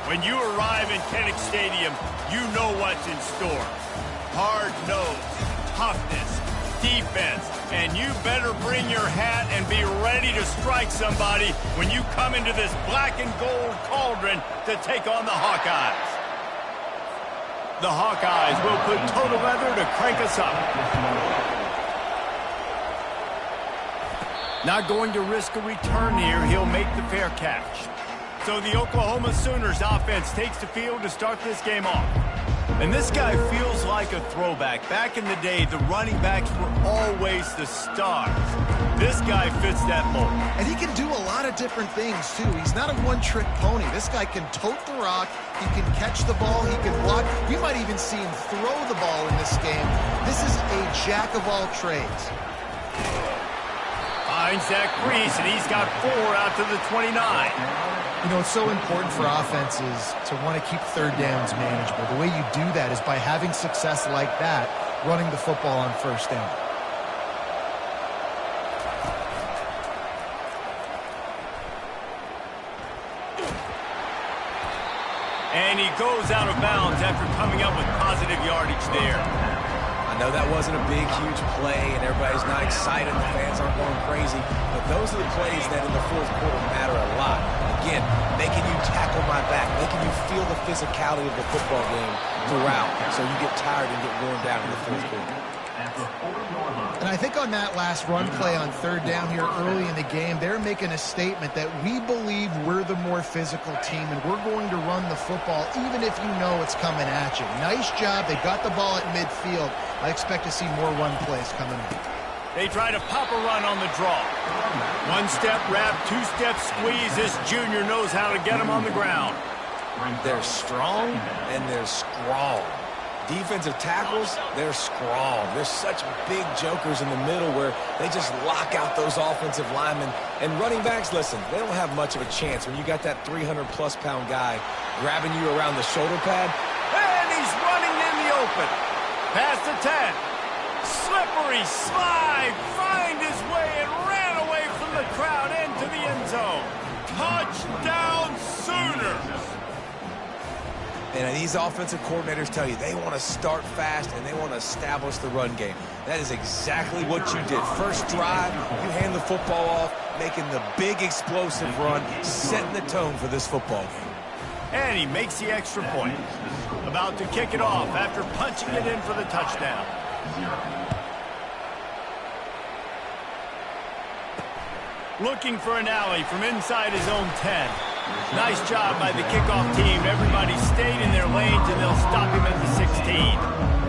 When you arrive in Kinnick Stadium, you know what's in store. Hard nose, toughness, defense, and you better bring your hat and be ready to strike somebody when you come into this black and gold cauldron to take on the Hawkeyes. The Hawkeyes will put total leather to crank us up. Not going to risk a return here. He'll make the fair catch. So the Oklahoma Sooners offense takes the field to start this game off. And this guy feels like a throwback. Back in the day, the running backs were always the stars. This guy fits that mold. And he can do a lot of different things, too. He's not a one-trick pony. This guy can tote the rock. He can catch the ball. He can block. We might even see him throw the ball in this game. This is a jack of all trades. Finds that crease, and he's got 4 out to the 29. You know, it's so important for offenses to want to keep third downs manageable. The way you do that is by having success like that, running the football on first down. And he goes out of bounds after coming up with positive yardage there. I know that wasn't a big, huge play, and everybody's not excited. The fans aren't going crazy. But those are the plays that in the fourth quarter matter a lot. Again, making you tackle my back, making you feel the physicality of the football game throughout, so you get tired and get worn down in the fourth quarter. And I think on that last run play on third down here early in the game, they're making a statement that we believe we're the more physical team and we're going to run the football even if you know it's coming at you. Nice job. They got the ball at midfield. I expect to see more run plays coming up. They try to pop a run on the draw. One-step wrap, two-step squeeze. This junior knows how to get him on the ground. They're strong and they're scrawl. Defensive tackles, they're scrawl. They're such big jokers in the middle where they just lock out those offensive linemen. And running backs, listen, they don't have much of a chance when you got that 300-plus pound guy grabbing you around the shoulder pad. And he's running in the open. Past the 10. Slippery slide. Find his way and ran away from the crowd into the end zone. Touchdown Sooners. And these offensive coordinators tell you they want to start fast and they want to establish the run game. That is exactly what you did. First drive, you hand the football off, making the big explosive run, setting the tone for this football game. And he makes the extra point. About to kick it off after punching it in for the touchdown. Looking for an alley from inside his own 10. Nice job by the kickoff team. Everybody stayed in their lanes, and they'll stop him at the 16.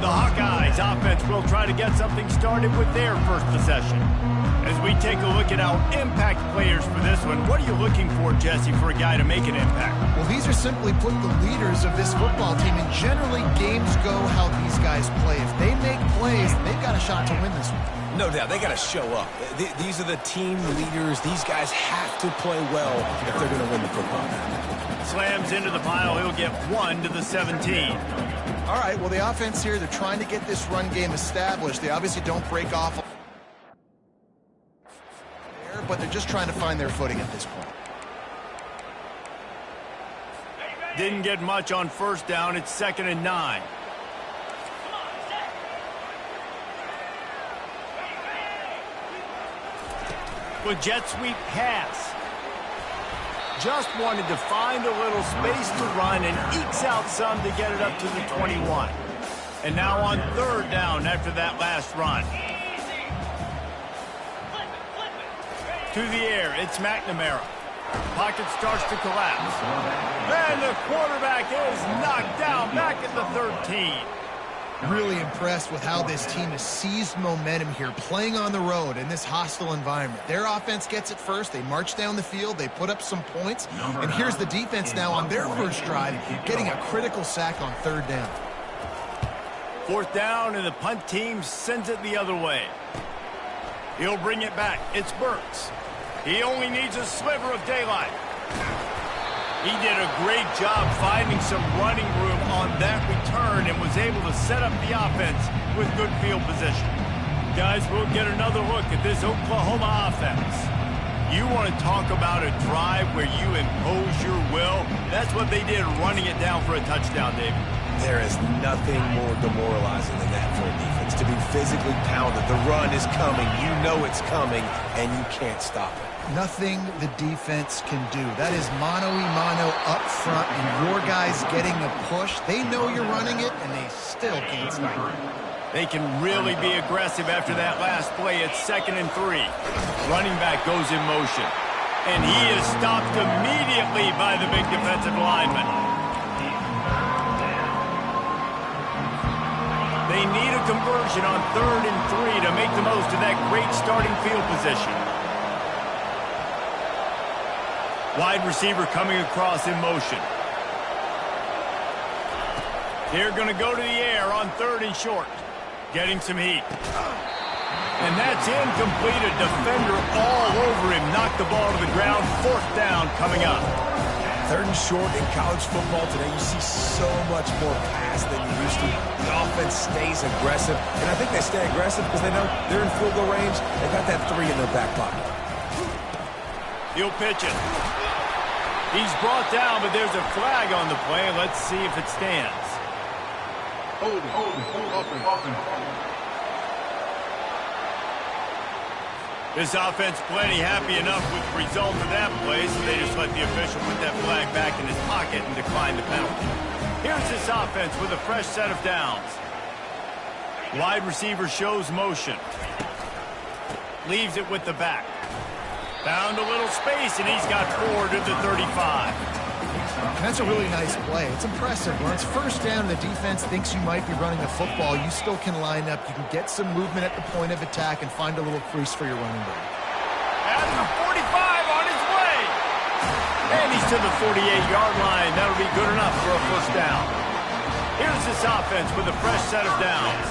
The Hawkeyes offense will try to get something started with their first possession. As we take a look at our impact players for this one, what are you looking for, Jesse, for a guy to make an impact? Well, these are simply put the leaders of this football team, and generally games go how these guys play. If they make plays, they've got a shot to win this one. No doubt, they got to show up. These are the team leaders. These guys have to play well if they're going to win the football game. Slams into the pile. He'll get 1 to the 17. All right, well, the offense here, they're trying to get this run game established. They obviously don't break off, but they're just trying to find their footing at this point. Didn't get much on first down. It's 2nd and 9. With jet sweep pass. Just wanted to find a little space to run and ekes out some to get it up to the 21. And now on third down after that last run. To the air, it's McNamara. Pocket starts to collapse. And the quarterback is knocked down back at the 13. Really impressed with how this team has seized momentum here, playing on the road in this hostile environment. Their offense gets it first. They march down the field. They put up some points. And here's the defense now on their first drive, getting a critical sack on third down. 4th down, and the punt team sends it the other way. He'll bring it back. It's Burks. He only needs a sliver of daylight. He did a great job finding some running room on that return and was able to set up the offense with good field position. Guys, we'll get another look at this Oklahoma offense. You want to talk about a drive where you impose your will? That's what they did, running it down for a touchdown, David. There is nothing more demoralizing than that for a defense, to be physically pounded. The run is coming. You know it's coming, and you can't stop it. Nothing the defense can do. That is mano-a-mano up front, and your guys getting the push. They know you're running it, and they still can't stop it. They can really be aggressive after that last play. It's 2nd and 3. Running back goes in motion. And he is stopped immediately by the big defensive lineman. They need a conversion on 3rd and 3 to make the most of that great starting field position. Wide receiver coming across in motion. They're going to go to the air on 3rd and short. Getting some heat. And that's incomplete. A defender all over him. Knocked the ball to the ground. 4th down coming up. 3rd and short in college football today. You see so much more pass than you used to. The offense stays aggressive. And I think they stay aggressive because they know they're in field goal range. They got that 3 in their back pocket. He'll pitch it. He's brought down, but there's a flag on the play. Let's see if it stands. Hold open. This offense plenty happy enough with the result of that play, so they just let the official put that flag back in his pocket and decline the penalty. Here's this offense with a fresh set of downs. Wide receiver shows motion. Leaves it with the back. Found a little space, and he's got 4 to the 35. That's a really nice play. It's impressive. When it's 1st down, the defense thinks you might be running the football. You still can line up. You can get some movement at the point of attack and find a little crease for your running back. At the 45 on his way. And he's to the 48-yard line. That'll be good enough for a 1st down. Here's this offense with a fresh set of downs.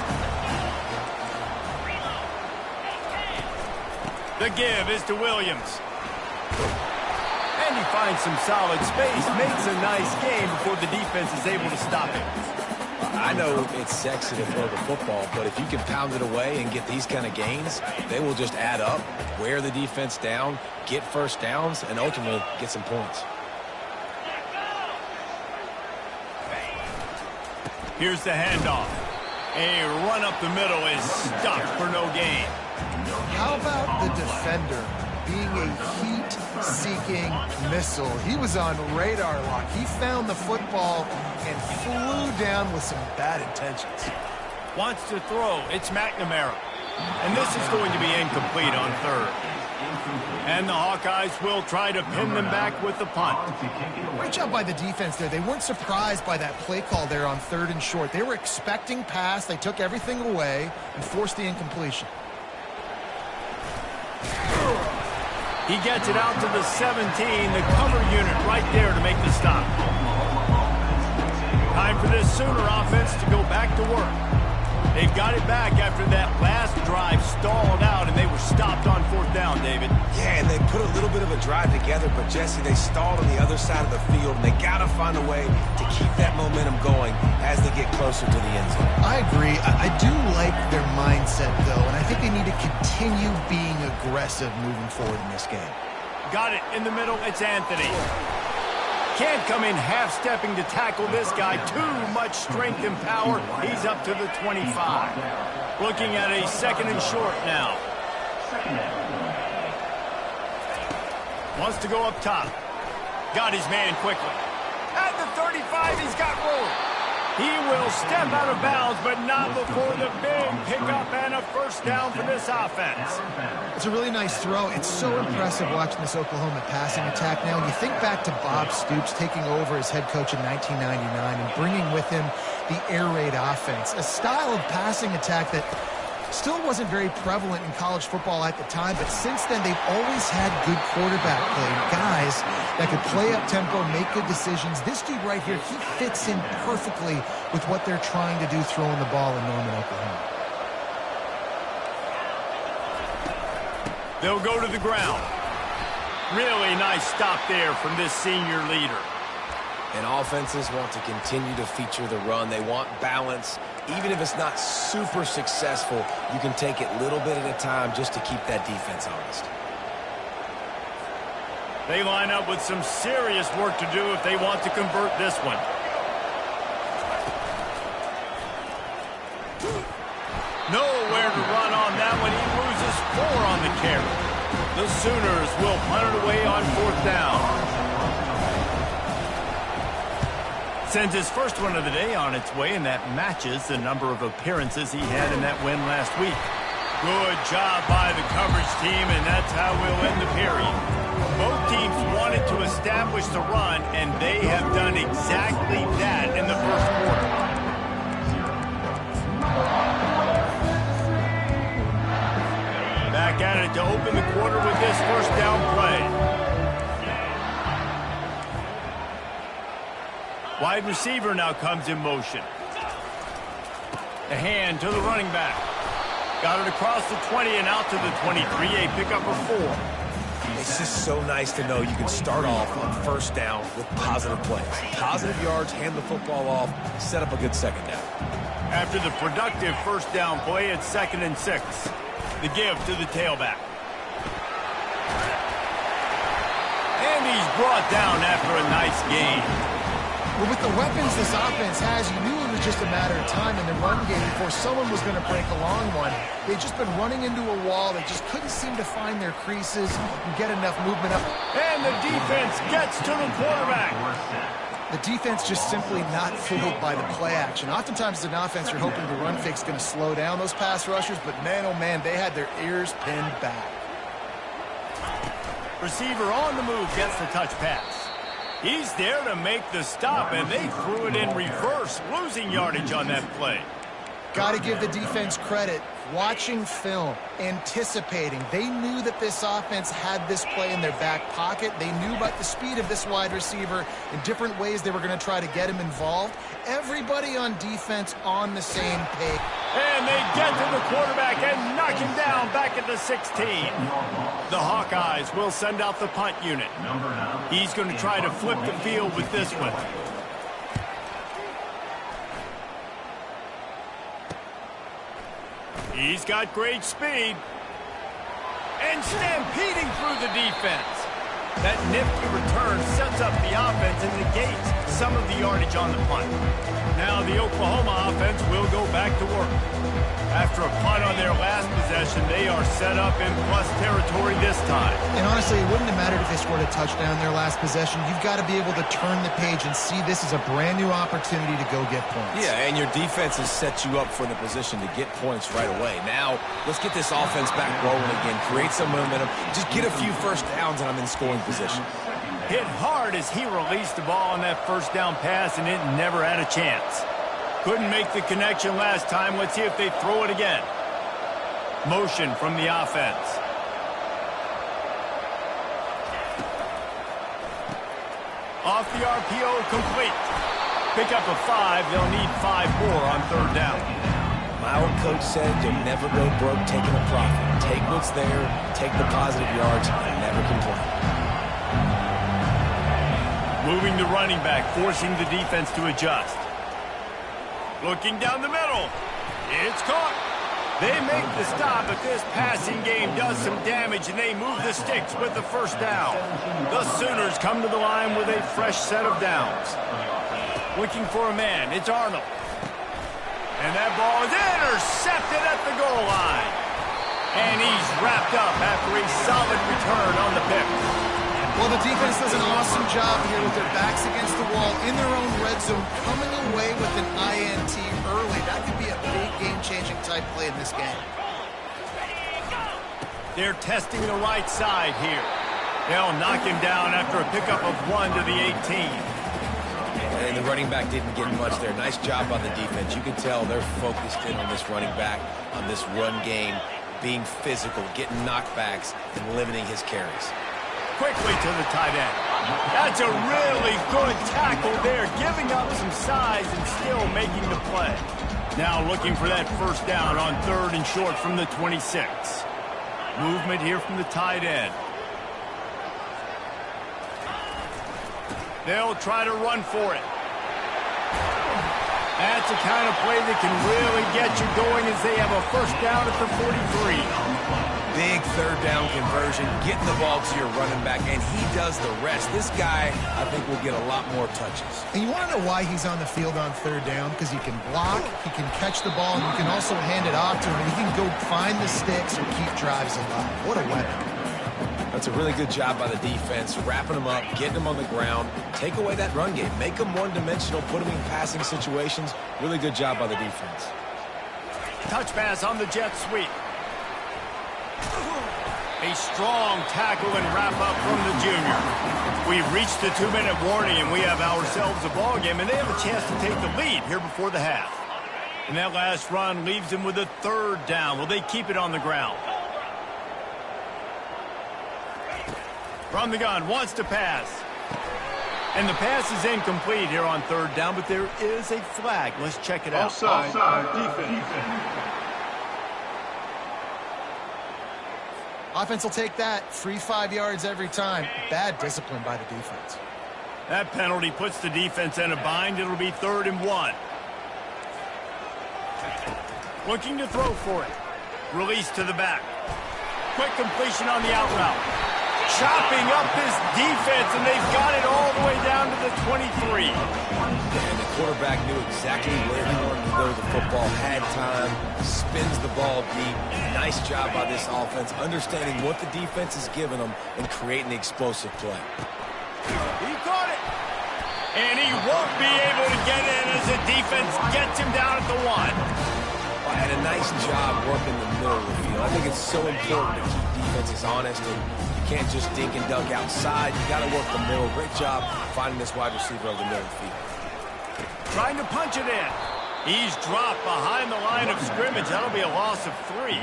The give is to Williams. And he finds some solid space, makes a nice game before the defense is able to stop it. I know it's sexy to throw the football, but if you can pound it away and get these kind of gains, they will just add up, wear the defense down, get 1st downs, and ultimately get some points. Here's the handoff. A run up the middle is stopped for no gain. How about the defender being a heat-seeking missile? He was on radar lock. He found the football and flew down with some bad intentions. Wants to throw. It's McNamara. And this is going to be incomplete on 3rd. And the Hawkeyes will try to pin them back with the punt. Great job by the defense there. They weren't surprised by that play call there on 3rd and short. They were expecting pass. They took everything away and forced the incompletion. He gets it out to the 17, the cover unit right there to make the stop. Time for this Sooner offense to go back to work. They've got it back after that last drive stalled out, and they were stopped on 4th down, David. Yeah, and they put a little bit of a drive together, but, Jesse, they stalled on the other side of the field, and they got to find a way to keep that momentum going as they get closer to the end zone. I agree. I do like their mindset, though, and I think they need to continue being aggressive moving forward in this game. Got it in the middle. It's Anthony. Can't come in half-stepping to tackle this guy. Too much strength and power. He's up to the 25. Looking at a 2nd and short now. Wants to go up top. Got his man quickly. At the 35, he's got room. He will step out of bounds, but not before the big pickup and a 1st down for this offense. It's a really nice throw. It's so impressive watching this Oklahoma passing attack now. You think back to Bob Stoops taking over as head coach in 1999 and bringing with him the air raid offense, a style of passing attack that still wasn't very prevalent in college football at the time, but since then they've always had good quarterback play, guys that could play up tempo, make good decisions. This dude right here, he fits in perfectly with what they're trying to do throwing the ball in Norman, Oklahoma. They'll go to the ground. Really nice stop there from this senior leader. And offenses want to continue to feature the run. They want balance. Even if it's not super successful, you can take it little bit at a time just to keep that defense honest. They line up with some serious work to do if they want to convert this one. Nowhere to run on that one. He loses 4 on the carry. The Sooners will punt it away on 4th down. Sends his first one of the day on its way, and that matches the number of appearances he had in that win last week. Good job by the coverage team, and that's how we'll end the period. Both teams wanted to establish the run, and they have done exactly that in the first quarter. Back at it to open the quarter with this first down play. Wide receiver now comes in motion. The hand to the running back. Got it across the 20 and out to the 23, a pickup of 4. It's just so nice to know you can start off on first down with positive plays. Positive yards, hand the football off, set up a good second down. After the productive first down play, it's 2nd and 6. The give to the tailback. And he's brought down after a nice gain. Well, with the weapons this offense has, you knew it was just a matter of time in the run game before someone was going to break a long one. They've just been running into a wall. They just couldn't seem to find their creases and get enough movement up. And the defense gets to the quarterback. The defense just simply not fooled by the play action. Oftentimes, as an offense, you're hoping the run fake's going to slow down those pass rushers, but man, oh man, they had their ears pinned back. Receiver on the move gets the touch pass. He's there to make the stop, and they threw it in reverse, losing yardage on that play. Got to give the defense credit. Watching film, anticipating. They knew that this offense had this play in their back pocket. They knew about the speed of this wide receiver in different ways they were going to try to get him involved. Everybody on defense on the same page. And they get to the quarterback and knock him down back at the 16. The Hawkeyes will send out the punt unit. He's going to try to flip the field with this one. He's got great speed. And stampeding through the defense. That nifty return sets up the offense and negates some of the yardage on the punt. Now the Oklahoma offense will go back to work. After a punt on their last possession, they are set up in plus territory this time. And honestly, it wouldn't have mattered if they scored a touchdown in their last possession. You've got to be able to turn the page and see this as a brand new opportunity to go get points. Yeah, and your defense has set you up for the position to get points right away. Now, let's get this offense back rolling again, create some momentum, just get a few first downs, and I'm in scoring position. Hit hard as he released the ball on that first down pass, and it never had a chance. Couldn't make the connection last time. Let's see if they throw it again. Motion from the offense. Off the RPO, complete. Pick up a 5. They'll need 5 more on 3rd down. My old coach said you'll never go broke taking a profit. Take what's there, take the positive yards, and never complain. Moving the running back, forcing the defense to adjust. Looking down the middle. It's caught. They make the stop, but this passing game does some damage, and they move the sticks with the first down. The Sooners come to the line with a fresh set of downs. Looking for a man. It's Arnold. And that ball is intercepted at the goal line. And he's wrapped up after a solid return on the pick. Well, the defense does an awesome job here with their backs against the wall in their own red zone, coming away with an INT early. That could be a big game-changing type play in this game. They're testing the right side here. They'll knock him down after a pickup of 1 to the 18. And the running back didn't get much there. Nice job by the defense. You can tell they're focused in on this running back, on this run game, being physical, getting knockbacks, and limiting his carries. Quickly to the tight end. That's a really good tackle there, giving up some size and still making the play. Now looking for that first down on 3rd and short from the 26. Movement here from the tight end. They'll try to run for it. That's the kind of play that can really get you going as they have a first down at the 43. Big third down conversion, getting the ball to your running back, and he does the rest. This guy, I think, will get a lot more touches. And you want to know why he's on the field on third down? Because he can block, he can catch the ball, and you can also hand it off to him. He can go find the sticks or keep drives alive. What a weapon. That's a really good job by the defense, wrapping them up, getting them on the ground, take away that run game, make them one-dimensional, put them in passing situations. Really good job by the defense. Touch pass on the jet sweep. A strong tackle and wrap-up from the junior. We've reached the 2-minute warning, and we have ourselves a ball game, and they have a chance to take the lead here before the half. And that last run leaves them with a third down. Will they keep it on the ground? From the gun, wants to pass. And the pass is incomplete here on third down, but there is a flag. Let's check it out. Offside. Defense. Offense will take that. Free 5 yards every time. Bad discipline by the defense. That penalty puts the defense in a bind. It'll be 3rd and 1. Looking to throw for it. Release to the back. Quick completion on the out route. Chopping up this defense, and they've got it all the way down to the 23. And the quarterback knew exactly where he wanted to go with the football, had time, spins the ball deep. Nice job by this offense, understanding what the defense is giving them and creating the explosive play. He caught it. And he won't be able to get in as the defense gets him down at the 1. And a nice job working the middle of the field. I think it's so important to keep defenses honest, and you can't just dink and dunk outside. You got to work the middle. Great job finding this wide receiver over the middle of the field. Trying to punch it in. He's dropped behind the line of scrimmage. That'll be a loss of 3.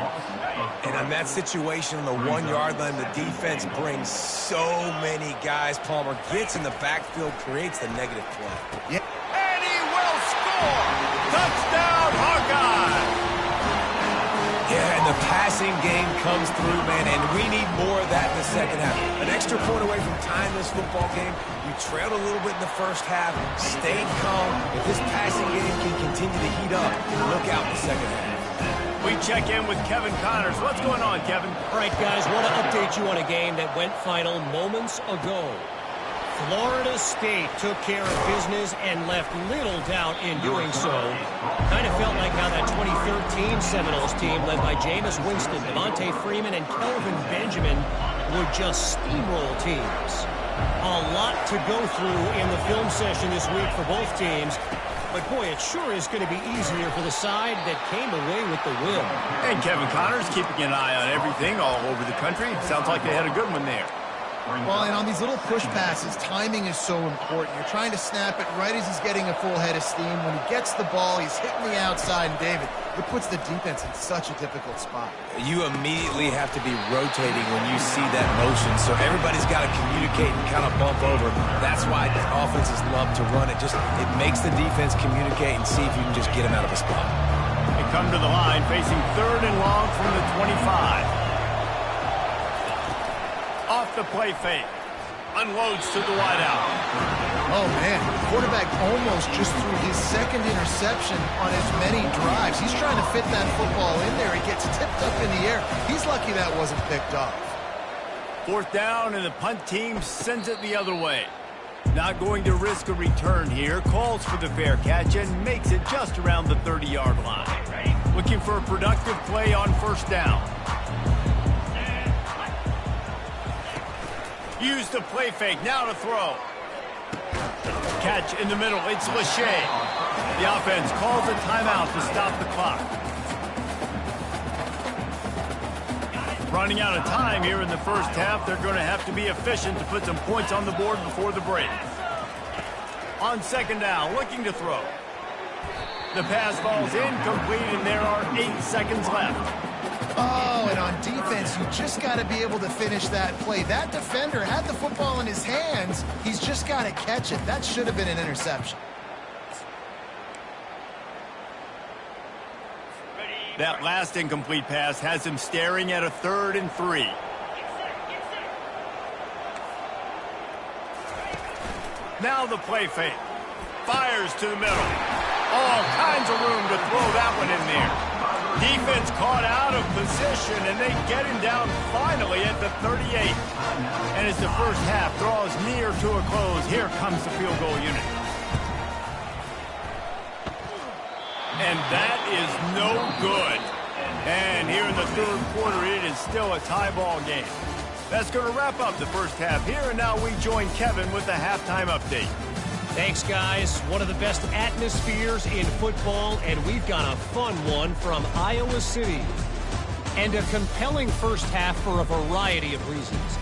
And on that situation on the 1-yard line, the defense brings so many guys. Palmer gets in the backfield, creates the negative play. Yeah. And he will score! Touchdown, Hawkeye! Yeah, and the passing game comes through, man, and we need more of that in the second half. An extra point away from tying this football game. You trailed a little bit in the first half, stayed calm. If this passing game can continue to heat up, look out in the second half. We check in with Kevin Connors. What's going on, Kevin? All right, guys, want to update you on a game that went final moments ago. Florida State took care of business and left little doubt in doing so. Kind of felt like how that 2013 Seminoles team led by Jameis Winston, Devontae Freeman, and Kelvin Benjamin would just steamroll teams. A lot to go through in the film session this week for both teams. But, boy, it sure is going to be easier for the side that came away with the win. And Kevin Connors keeping an eye on everything all over the country. Sounds like they had a good one there. Well, and on these little push passes, timing is so important. You're trying to snap it right as he's getting a full head of steam. When he gets the ball, he's hitting the outside, and David, it puts the defense in such a difficult spot. You immediately have to be rotating when you see that motion, so everybody's got to communicate and kind of bump over. That's why offenses love to run it. It makes the defense communicate and see if you can just get him out of a spot. They come to the line facing 3rd and long from the 25. Off the play fake. Unloads to the wideout. Oh, man. Quarterback almost just threw his second interception on as many drives. He's trying to fit that football in there. It gets tipped up in the air. He's lucky that wasn't picked off. 4th down, and the punt team sends it the other way. Not going to risk a return here. Calls for the fair catch and makes it just around the 30-yard line. Looking for a productive play on 1st down. Use the play fake, now to throw. Catch in the middle, it's Lachey. The offense calls a timeout to stop the clock. Running out of time here in the first half, they're going to have to be efficient to put some points on the board before the break. On 2nd down, looking to throw. The pass falls incomplete, and there are 8 seconds left. Oh, and on defense, you just got to be able to finish that play. That defender had the football in his hands. He's just got to catch it. That should have been an interception. That last incomplete pass has him staring at a 3rd and 3. Now the play fake. Fires to the middle. All kinds of room to throw that one in there. Defense caught out of position, and they get him down finally at the 38. And as the first half draws near to a close, here comes the field goal unit. And that is no good. And here in the third quarter, it is still a tie ball game. That's going to wrap up the first half here, and now we join Kevin with the halftime update. Thanks, guys. One of the best atmospheres in football, and we've got a fun one from Iowa City. And a compelling first half for a variety of reasons.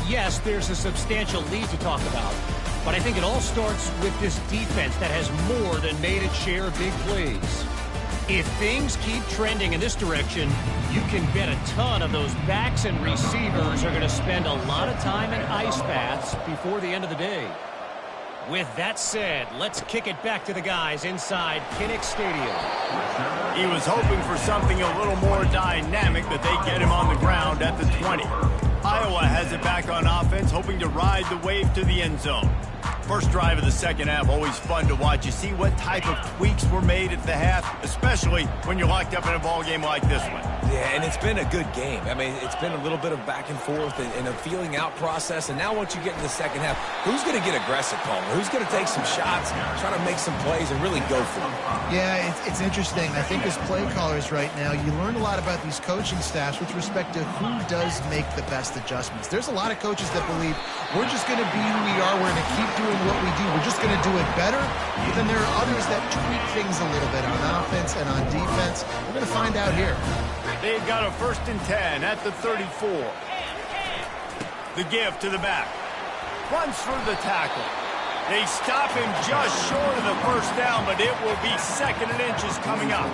Yes, there's a substantial lead to talk about, but I think it all starts with this defense that has more than made its share of big plays. If things keep trending in this direction, you can bet a ton of those backs and receivers are going to spend a lot of time in ice baths before the end of the day. With that said, let's kick it back to the guys inside Kinnick Stadium. He was hoping for something a little more dynamic, but they get him on the ground at the 20. Iowa has it back on offense, hoping to ride the wave to the end zone. First drive of the second half, always fun to watch. You see what type of tweaks were made at the half, especially when you're locked up in a ball game like this one. Yeah, and it's been a good game. I mean, it's been a little bit of back and forth and a feeling out process. And now once you get into the second half, who's going to get aggressive, Palmer? Who's going to take some shots, try to make some plays, and really go for it? Yeah, it's interesting. I think as play callers right now, you learn a lot about these coaching staffs with respect to who does make the best adjustments. There's a lot of coaches that believe we're just going to be who we are. We're going to keep doing what we do. We're just going to do it better. But then there are others that tweak things a little bit on offense and on defense. We're going to find out here. They've got a 1st and 10 at the 34. The give to the back. Runs through the tackle. They stop him just short of the first down, but it will be 2nd and inches coming up.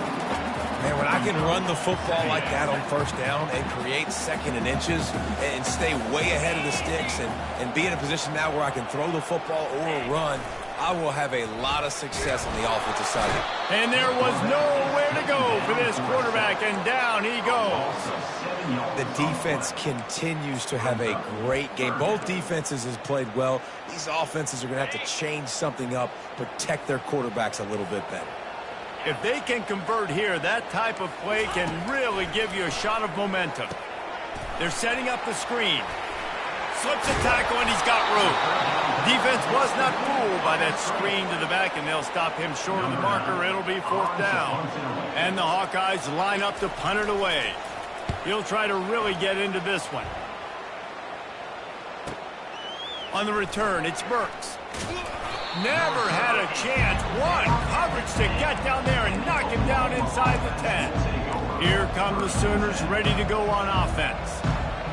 Man, when I can run the football like that on first down and create 2nd and inches and stay way ahead of the sticks and be in a position now where I can throw the football or run, I will have a lot of success on the offensive side. And there was nowhere to go for this quarterback, and down he goes. The defense continues to have a great game. Both defenses has played well. These offenses are going to have to change something up, protect their quarterbacks a little bit better. If they can convert here, that type of play can really give you a shot of momentum. They're setting up the screen. Slips a tackle, and he's got room. Defense was not fooled by that screen to the back, and they'll stop him short of the marker. It'll be 4th down. And the Hawkeyes line up to punt it away. He'll try to really get into this one. On the return, it's Burks. Never had a chance. One coverage to get down there and knock him down inside the 10. Here come the Sooners ready to go on offense.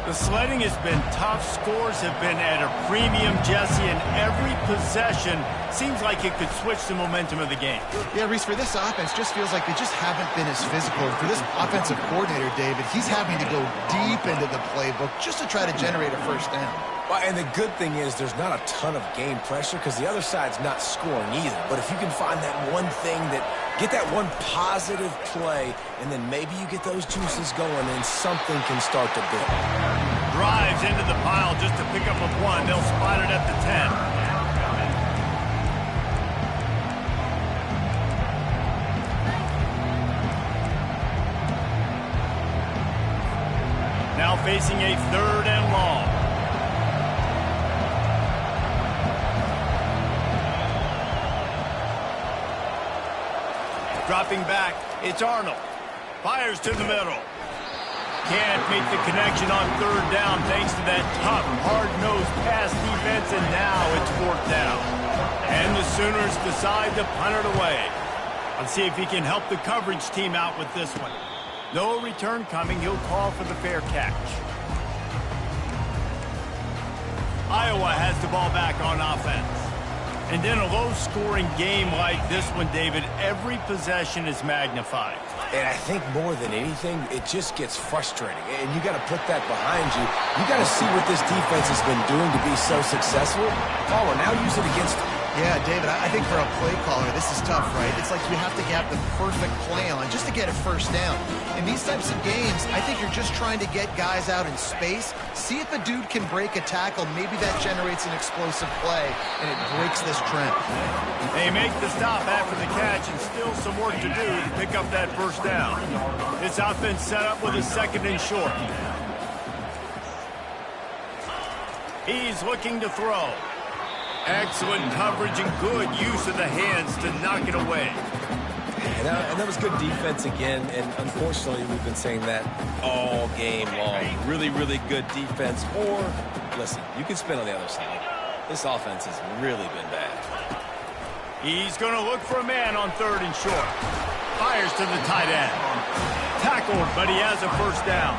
The sledding has been tough. Scores have been at a premium, Jesse, and every possession seems like it could switch the momentum of the game. Yeah, Reese, for this offense, just feels like they just haven't been as physical. For this offensive coordinator, David, he's having to go deep into the playbook just to try to generate a first down. Well, and the good thing is there's not a ton of game pressure because the other side's not scoring either. But if you can find that one thing get that one positive play, and then maybe you get those juices going and something can start to build. Drives into the pile just to pick up a 1. They'll spot it at the 10. Now facing a 3rd and long. Dropping back, it's Arnold. Fires to the middle. Can't make the connection on 3rd down thanks to that tough, hard-nosed pass defense, and now it's 4th down. And the Sooners decide to punt it away. Let's see if he can help the coverage team out with this one. No return coming. He'll call for the fair catch. Iowa has the ball back on offense. And in a low-scoring game like this one, David, every possession is magnified. And I think more than anything, it just gets frustrating. And you got to put that behind you. You got to see what this defense has been doing to be so successful. Paula, now use it against Yeah, David, I think for a play caller, this is tough, right? It's like you have to get the perfect play on just to get a first down. In these types of games, I think you're just trying to get guys out in space, see if a dude can break a tackle. Maybe that generates an explosive play, and it breaks this trend. They make the stop after the catch, and still some work to do to pick up that first down. This offense set up with a 2nd and short. He's looking to throw. Excellent coverage and good use of the hands to knock it away. And that was good defense again, and unfortunately we've been saying that all game long. Really, really good defense. Or, listen, you can spin on the other side. This offense has really been bad. He's going to look for a man on 3rd and short. Fires to the tight end. Tackled, but he has a first down.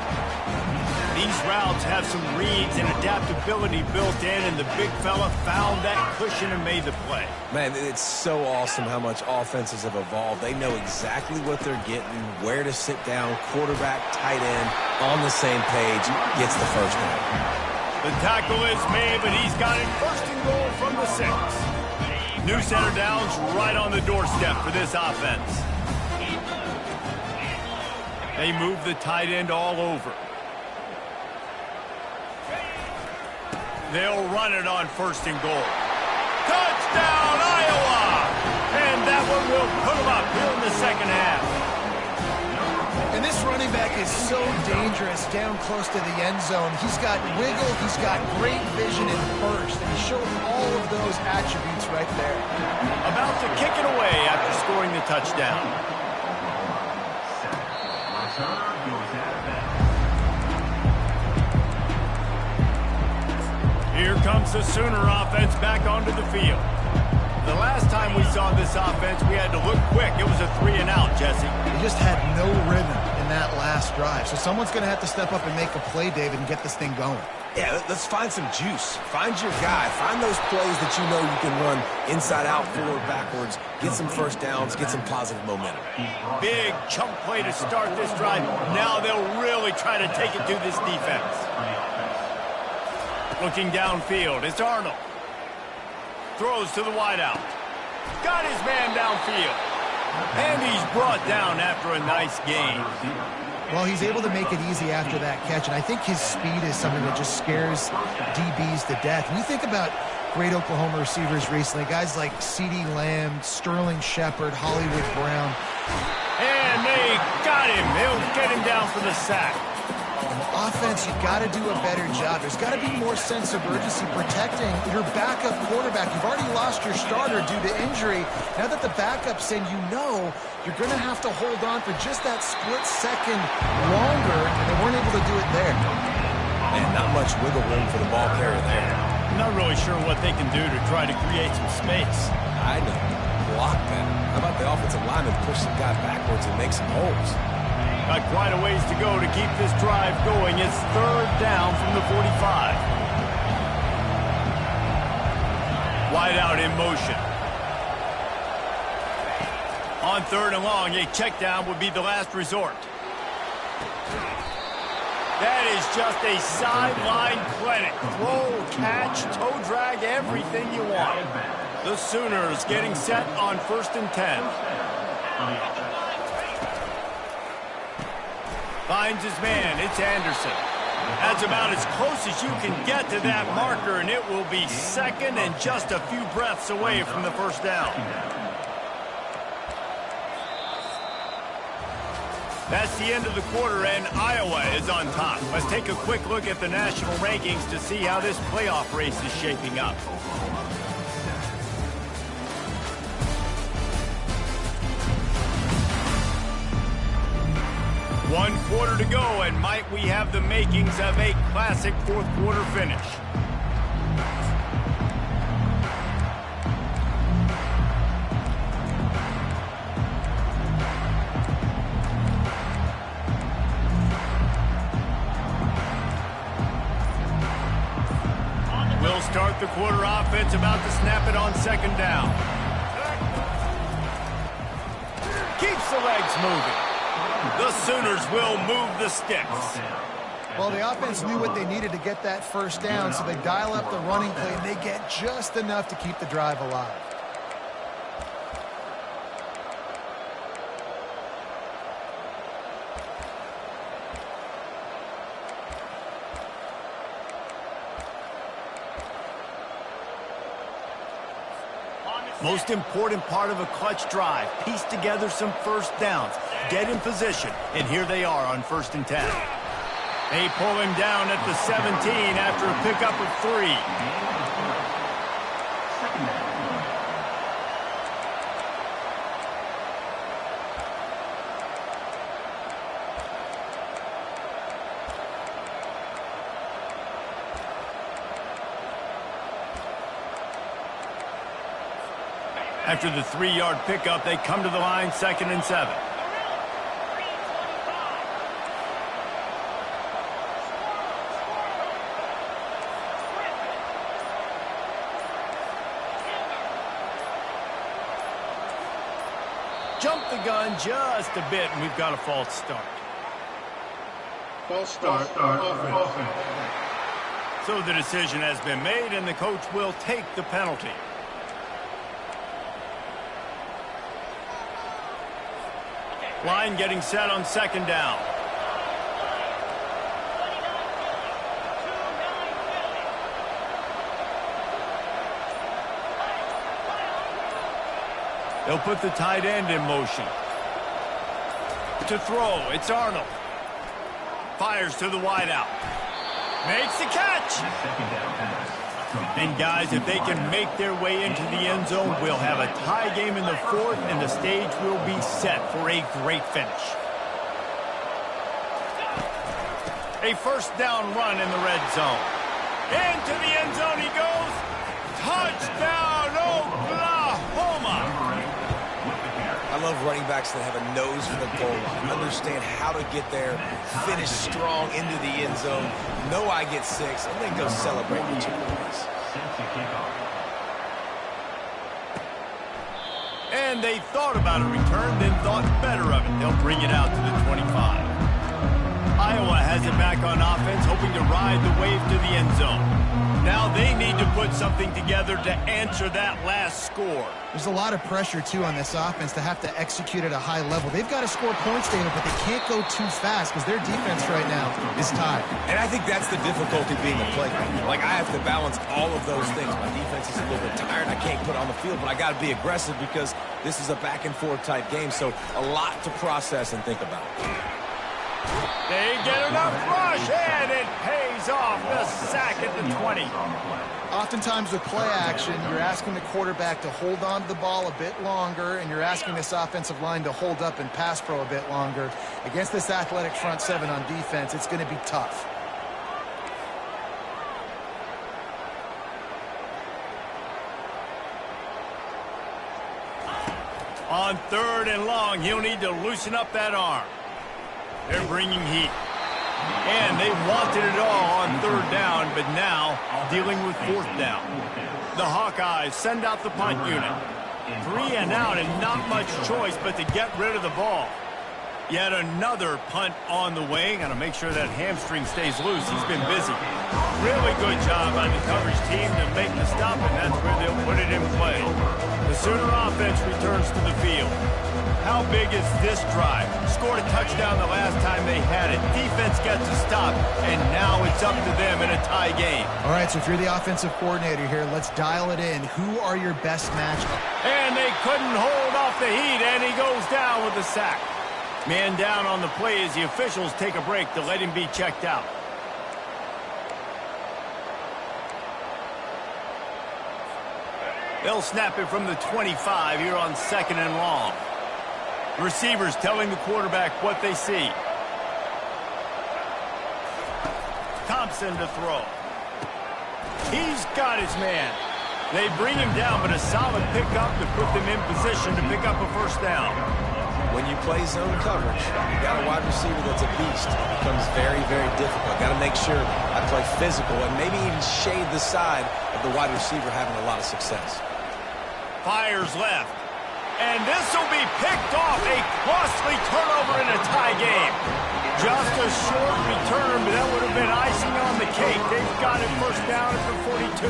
These routes have some reads and adaptability built in, and the big fella found that cushion and made the play. Man, it's so awesome how much offenses have evolved. They know exactly what they're getting, where to sit down, quarterback, tight end, on the same page, gets the first down. The tackle is made, but he's got it 1st and goal from the 6. New center downs right on the doorstep for this offense. They move the tight end all over. They'll run it on 1st and goal. Touchdown, Iowa! And that one will put them up here in the 2nd half. And this running back is so dangerous down close to the end zone. He's got wiggle, he's got great vision and burst, and he showed all of those attributes right there. About to kick it away after scoring the touchdown. Here comes the Sooner offense back onto the field. The last time we saw this offense, we had to look quick. It was a 3-and-out, Jesse. They just had no rhythm in that last drive. So someone's going to have to step up and make a play, David, and get this thing going. Yeah, let's find some juice. Find your guy. Find those plays that you know you can run inside out, forward, backwards. Get some first downs. Get some positive momentum. Big chunk play to start this drive. Now they'll really try to take it to this defense. Looking downfield, it's Arnold. Throws to the wideout. Got his man downfield. And he's brought down after a nice gain. Well, he's able to make it easy after that catch, and I think his speed is something that just scares DBs to death. When you think about great Oklahoma receivers recently, guys like CeeDee Lamb, Sterling Shepard, Hollywood Brown. And they got him. He'll get him down for the sack. Offense, you've got to do a better job. There's got to be more sense of urgency protecting your backup quarterback. You've already lost your starter due to injury. Now that the backup's in, you know you're going to have to hold on for just that split second longer, and they weren't able to do it there. And not much wiggle room for the ball carrier there. I'm not really sure what they can do to try to create some space. I know. Block that. How about the offensive lineman push some guy backwards and make some holes? Got quite a ways to go to keep this drive going. It's 3rd down from the 45. Wide out in motion. On 3rd and long, a check down would be the last resort. That is just a sideline clinic. Throw, catch, toe drag, everything you want. The Sooners getting set on 1st and 10. Finds his man. It's Anderson. That's about as close as you can get to that marker, and it will be 2nd and just a few breaths away from the first down. That's the end of the quarter, and Iowa is on top. Let's take a quick look at the national rankings to see how this playoff race is shaping up. One quarter to go, and might we have the makings of a classic 4th quarter finish. We'll start the quarter offense, about to snap it on 2nd down. Keeps the legs moving. The Sooners will move the sticks. Well, the offense knew what they needed to get that first down, so they dial up the running play, and they get just enough to keep the drive alive. Most important part of a clutch drive, piece together some first downs, get in position, and here they are on 1st and 10. They pull him down at the 17 after a pickup of 3. After the 3-yard pickup, they come to the line, 2nd and 7. Jump the gun just a bit, and we've got a false start. False start. Offense. So the decision has been made, and the coach will take the penalty. Line getting set on 2nd down. They'll put the tight end in motion. To throw, it's Arnold. Fires to the wideout. Makes the catch. And guys, if they can make their way into the end zone, we'll have a tie game in the 4th, and the stage will be set for a great finish. A first down run in the red zone. Into the end zone he goes. Touchdown, Oklahoma! I love running backs that have a nose for the goal line, understand how to get there, finish strong into the end zone, know I get 6, and then go celebrate with 2 points. And they thought about a return, then thought better of it. They'll bring it out to the 25. Iowa has it back on offense, hoping to ride the wave to the end zone. Now they need to put something together to answer that last score. There's a lot of pressure, too, on this offense to have to execute at a high level. They've got to score points, David, but they can't go too fast because their defense right now is tied. And I think that's the difficulty being a playmaker. Like, I have to balance all of those things. My defense is a little bit tired. I can't put it on the field, but I got to be aggressive because this is a back-and-forth type game, so a lot to process and think about. They get enough rush, and it pays off. The sack at the 20. Oftentimes with play action, you're asking the quarterback to hold on to the ball a bit longer, and you're asking this offensive line to hold up and pass pro a bit longer. Against this athletic front 7 on defense, it's going to be tough. On 3rd and long, he'll need to loosen up that arm. They're bringing heat. And they wanted it all on 3rd down, but now dealing with 4th down. The Hawkeyes send out the punt unit. 3 and out, and not much choice but to get rid of the ball. Yet another punt on the way. Got to make sure that hamstring stays loose. He's been busy. Really good job by the coverage team to make the stop, and that's where they'll put it in play. The Sooner offense returns to the field. How big is this drive? Scored a touchdown the last time they had it. Defense gets a stop, and now it's up to them in a tie game. All right, so if you're the offensive coordinator here, let's dial it in. Who are your best matchup? And they couldn't hold off the heat, and he goes down with the sack. Man down on the play as the officials take a break to let him be checked out. They'll snap it from the 25 here on 2nd and long. The receivers telling the quarterback what they see. Thompson to throw. He's got his man. They bring him down, but a solid pickup to put them in position to pick up a first down. When you play zone coverage, you got a wide receiver that's a beast. It becomes very, very difficult. Got to make sure I play physical and maybe even shade the side of the wide receiver having a lot of success. Fires left. And this will be picked off. A costly turnover in a tie game. Just a short return, but that would have been icing on the cake. They've got it first down at the 42.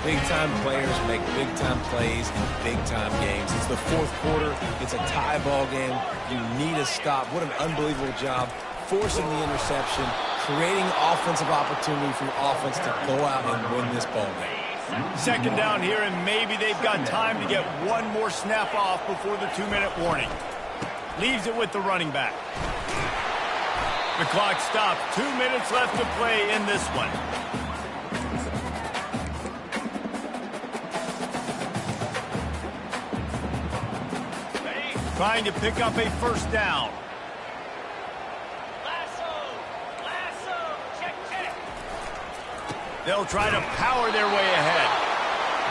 Big-time players make big-time plays in big-time games. It's the fourth quarter. It's a tie ball game. You need a stop. What an unbelievable job forcing the interception, creating offensive opportunity for your offense to go out and win this ball game. Second down here, and maybe they've got time to get one more snap off before the 2-minute warning. Leaves it with the running back. The clock stops. 2 minutes left to play in this one. Trying to pick up a first down. They'll try to power their way ahead.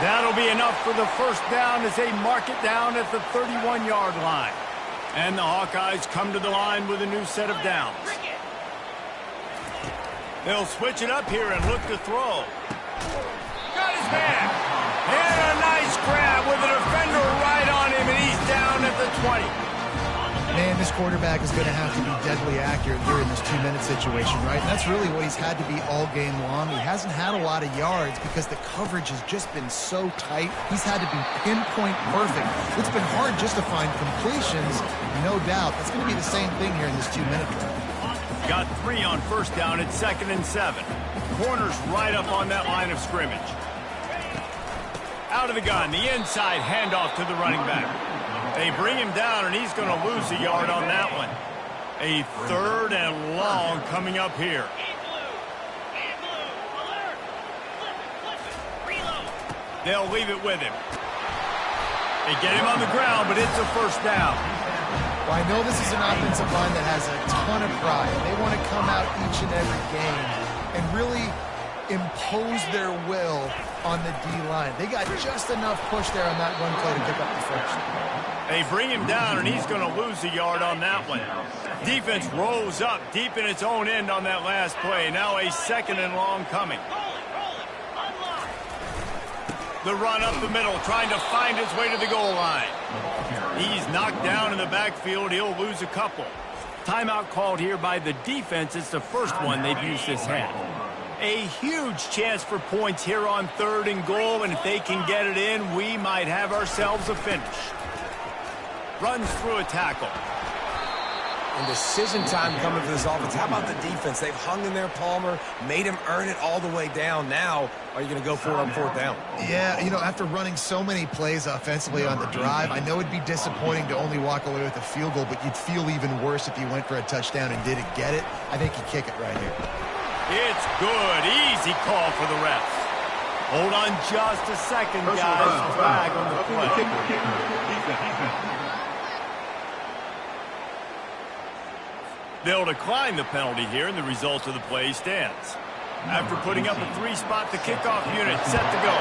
That'll be enough for the first down as they mark it down at the 31-yard line. And the Hawkeyes come to the line with a new set of downs. They'll switch it up here and look to throw. Got his man. And a nice grab with a defender right on him, and he's down at the 20. Man, this quarterback is going to have to be deadly accurate here in this 2-minute situation, right? And that's really what he's had to be all game long. He hasn't had a lot of yards because the coverage has just been so tight. He's had to be pinpoint perfect. It's been hard just to find completions, no doubt. That's going to be the same thing here in this 2-minute drive. Got 3 on first down at 2nd and 7. Corners right up on that line of scrimmage. Out of the gun, the inside handoff to the running back. They bring him down, and he's going to lose a yard on that one. A 3rd and long coming up here. They'll leave it with him. They get him on the ground, but it's a first down. Well, I know this is an offensive line that has a ton of pride. They want to come out each and every game and really impose their will on the D-line. They got just enough push there on that run play to pick up the first. They bring him down, and he's going to lose a yard on that one. Defense rolls up deep in its own end on that last play. Now a 2nd and long coming. The run up the middle, trying to find his way to the goal line. He's knocked down in the backfield. He'll lose a couple. Timeout called here by the defense. It's the first one they've used this half. A huge chance for points here on 3rd and goal, and if they can get it in, we might have ourselves a finish. Runs through a tackle. And decision time coming for this offense. How about the defense? They've hung in there, Palmer, made him earn it all the way down. Now, are you going to go for it on 4th down? Yeah, you know, after running so many plays offensively on the drive, I know it'd be disappointing to only walk away with a field goal, but you'd feel even worse if you went for a touchdown and didn't get it. I think you kick it right here. It's good. Easy call for the refs. Hold on just a second, guys. Flag on the play. They'll decline the penalty here, and the result of the play stands. After putting up a 3-spot, the kickoff unit set to go.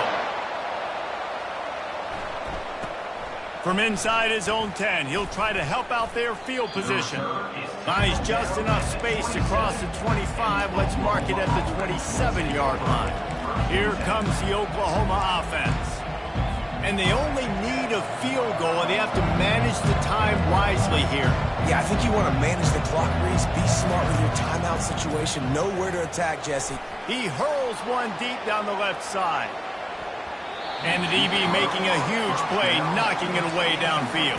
From inside his own 10, he'll try to help out their field position. Finds just enough space to cross the 25. Let's mark it at the 27-yard line. Here comes the Oklahoma offense. And they only need a field goal, and they have to manage the time wisely here. Yeah, I think you want to manage the clock, Reese. Be smart with your timeout situation. Know where to attack, Jesse. He hurls one deep down the left side. And the DB making a huge play, knocking it away downfield.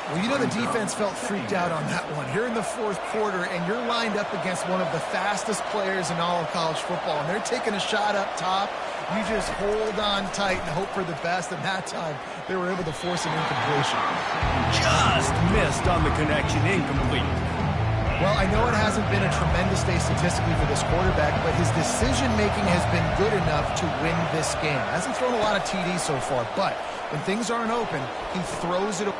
Well, you know the defense felt freaked out on that one. Here in the 4th quarter, and you're lined up against one of the fastest players in all of college football, and they're taking a shot up top. You just hold on tight and hope for the best, and that time they were able to force an incompletion. Just missed on the connection, incomplete. Well, I know it hasn't been a tremendous day statistically for this quarterback, but his decision-making has been good enough to win this game. Hasn't thrown a lot of TDs so far, but when things aren't open, he throws it away.